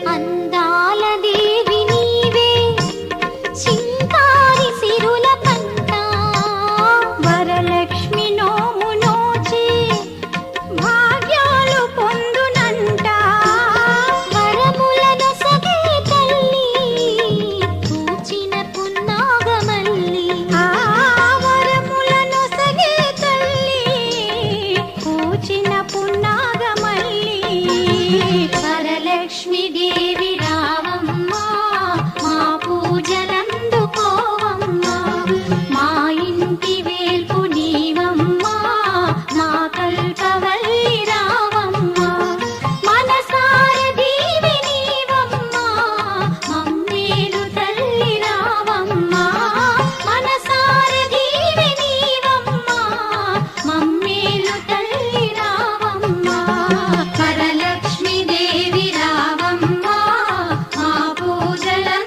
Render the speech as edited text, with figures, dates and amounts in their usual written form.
అందాల దేవి నీవే చింకారి సిరుల పంట వరలక్ష్మి నోము నోచి భాగ్యాలు పొందునంట వరములను సగే తల్లి పూచిన పున్నాగమల్లి వరములను సగే తల్లి పూచిన పున్నాగమల్లి వరలక్ష్మి దేవి రావ